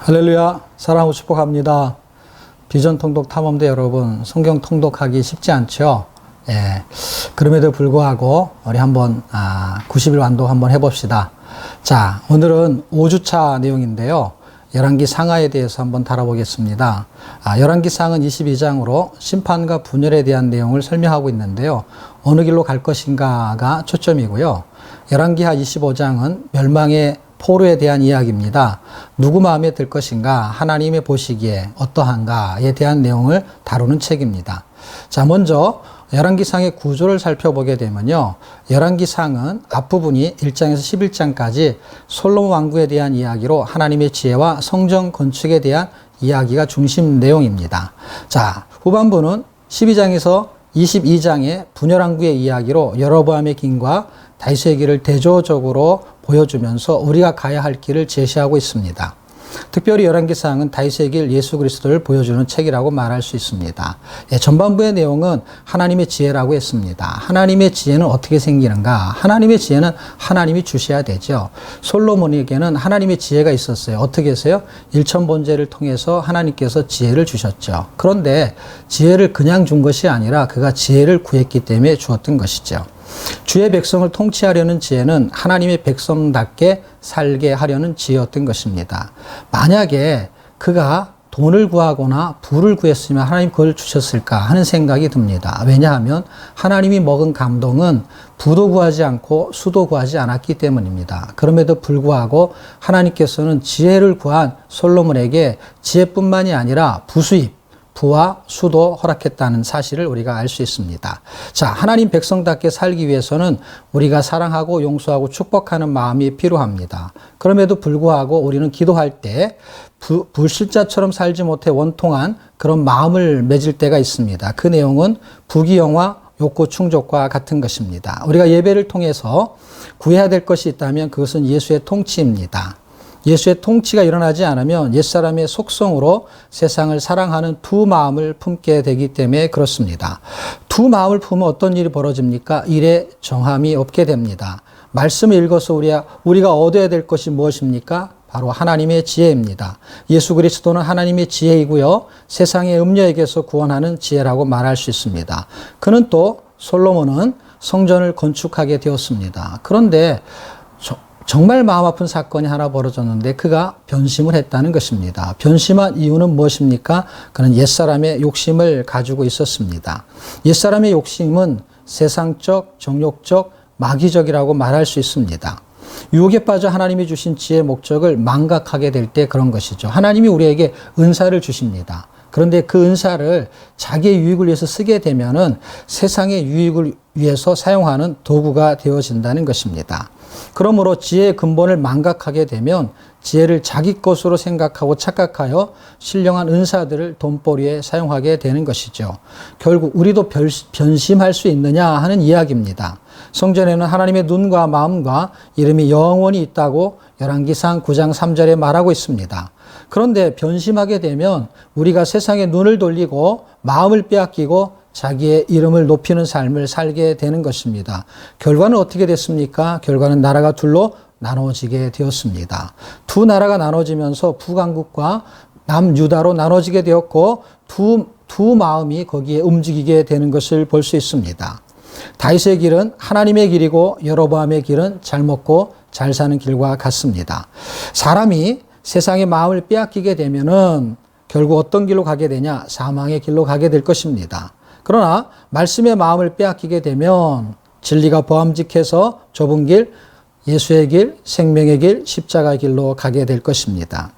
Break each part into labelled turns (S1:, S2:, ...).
S1: 할렐루야, 사랑하고 축복합니다. 비전 통독 탐험대 여러분, 성경 통독하기 쉽지 않죠? 예. 그럼에도 불구하고, 우리 한번, 90일 완독 한번 해봅시다. 자, 오늘은 5주차 내용인데요. 열왕기 상하에 대해서 한번 다뤄보겠습니다. 열왕기 상은 22장으로 심판과 분열에 대한 내용을 설명하고 있는데요. 어느 길로 갈 것인가가 초점이고요. 열왕기하 25장은 멸망의 포로에 대한 이야기입니다. 누구 마음에 들 것인가, 하나님의 보시기에 어떠한가에 대한 내용을 다루는 책입니다. 자, 먼저 열왕기상의 구조를 살펴보게 되면요. 열왕기상은 앞부분이 1장에서 11장까지 솔로몬 왕국에 대한 이야기로 하나님의 지혜와 성전 건축에 대한 이야기가 중심 내용입니다. 자, 후반부는 12장에서 22장의 분열왕국의 이야기로 여로보암의 길과 다윗의 길을 대조적으로 보여주면서 우리가 가야 할 길을 제시하고 있습니다. 특별히 열왕기상은 다윗의 길 예수 그리스도를 보여주는 책이라고 말할 수 있습니다. 전반부의 내용은 하나님의 지혜라고 했습니다. 하나님의 지혜는 어떻게 생기는가? 하나님의 지혜는 하나님이 주셔야 되죠. 솔로몬에게는 하나님의 지혜가 있었어요. 어떻게 해서요? 일천번제를 통해서 하나님께서 지혜를 주셨죠. 그런데 지혜를 그냥 준 것이 아니라 그가 지혜를 구했기 때문에 주었던 것이죠. 주의 백성을 통치하려는 지혜는 하나님의 백성답게 살게 하려는 지혜였던 것입니다. 만약에 그가 돈을 구하거나 부를 구했으면 하나님 그걸 주셨을까 하는 생각이 듭니다. 왜냐하면 하나님이 먹은 감동은 부도 구하지 않고 수도 구하지 않았기 때문입니다. 그럼에도 불구하고 하나님께서는 지혜를 구한 솔로몬에게 지혜뿐만이 아니라 부수입, 부와 수도 허락했다는 사실을 우리가 알 수 있습니다. 자, 하나님 백성답게 살기 위해서는 우리가 사랑하고 용서하고 축복하는 마음이 필요합니다. 그럼에도 불구하고 우리는 기도할 때 불신자처럼 살지 못해 원통한 그런 마음을 맺을 때가 있습니다. 그 내용은 부귀영화, 욕구 충족과 같은 것입니다. 우리가 예배를 통해서 구해야 될 것이 있다면 그것은 예수의 통치입니다. 예수의 통치가 일어나지 않으면 옛사람의 속성으로 세상을 사랑하는 두 마음을 품게 되기 때문에 그렇습니다. 두 마음을 품으면 어떤 일이 벌어집니까? 일에 정함이 없게 됩니다. 말씀을 읽어서 우리가 얻어야 될 것이 무엇입니까? 바로 하나님의 지혜입니다. 예수 그리스도는 하나님의 지혜이고요. 세상의 음녀에게서 구원하는 지혜라고 말할 수 있습니다. 그는 또 솔로몬은 성전을 건축하게 되었습니다. 그런데 정말 마음 아픈 사건이 하나 벌어졌는데 그가 변심을 했다는 것입니다. 변심한 이유는 무엇입니까? 그는 옛사람의 욕심을 가지고 있었습니다. 옛사람의 욕심은 세상적, 정욕적, 마귀적이라고 말할 수 있습니다. 유혹에 빠져 하나님이 주신 지혜의 목적을 망각하게 될 때 그런 것이죠. 하나님이 우리에게 은사를 주십니다. 그런데 그 은사를 자기의 유익을 위해서 쓰게 되면은 세상의 유익을 위해서 사용하는 도구가 되어진다는 것입니다. 그러므로 지혜의 근본을 망각하게 되면 지혜를 자기 것으로 생각하고 착각하여 신령한 은사들을 돈벌이에 사용하게 되는 것이죠. 결국 우리도 변심할 수 있느냐 하는 이야기입니다. 성전에는 하나님의 눈과 마음과 이름이 영원히 있다고 열왕기상 9장 3절에 말하고 있습니다. 그런데 변심하게 되면 우리가 세상에 눈을 돌리고 마음을 빼앗기고 자기의 이름을 높이는 삶을 살게 되는 것입니다. 결과는 어떻게 됐습니까? 결과는 나라가 둘로 나눠지게 되었습니다. 두 나라가 나눠지면서 북왕국과 남유다로 나눠지게 되었고 두 마음이 거기에 움직이게 되는 것을 볼 수 있습니다. 다윗의 길은 하나님의 길이고 여로보암의 길은 잘 먹고 잘 사는 길과 같습니다. 사람이 세상의 마음을 빼앗기게 되면은 결국 어떤 길로 가게 되냐? 사망의 길로 가게 될 것입니다. 그러나 말씀의 마음을 빼앗기게 되면 진리가 보암직해서 좁은 길, 예수의 길, 생명의 길, 십자가의 길로 가게 될 것입니다.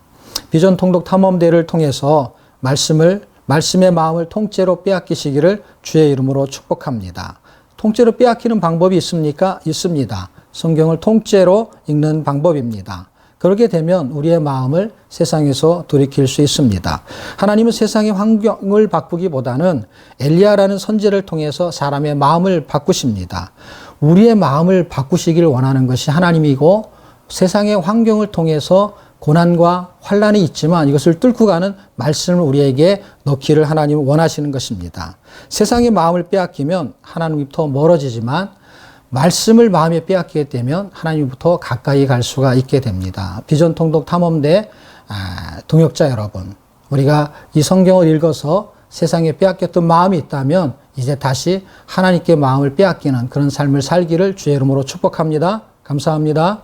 S1: 비전 통독 탐험대를 통해서 말씀의 마음을 통째로 빼앗기시기를 주의 이름으로 축복합니다. 통째로 빼앗기는 방법이 있습니까? 있습니다. 성경을 통째로 읽는 방법입니다. 그렇게 되면 우리의 마음을 세상에서 돌이킬 수 있습니다. 하나님은 세상의 환경을 바꾸기보다는 엘리야라는 선지자를 통해서 사람의 마음을 바꾸십니다. 우리의 마음을 바꾸시기를 원하는 것이 하나님이고 세상의 환경을 통해서 고난과 환난이 있지만 이것을 뚫고 가는 말씀을 우리에게 넣기를 하나님은 원하시는 것입니다. 세상의 마음을 빼앗기면 하나님부터 멀어지지만 말씀을 마음에 빼앗기게 되면 하나님부터 가까이 갈 수가 있게 됩니다. 비전 통독 탐험대 동역자 여러분, 우리가 이 성경을 읽어서 세상에 빼앗겼던 마음이 있다면 이제 다시 하나님께 마음을 빼앗기는 그런 삶을 살기를 주의 이름으로 축복합니다. 감사합니다.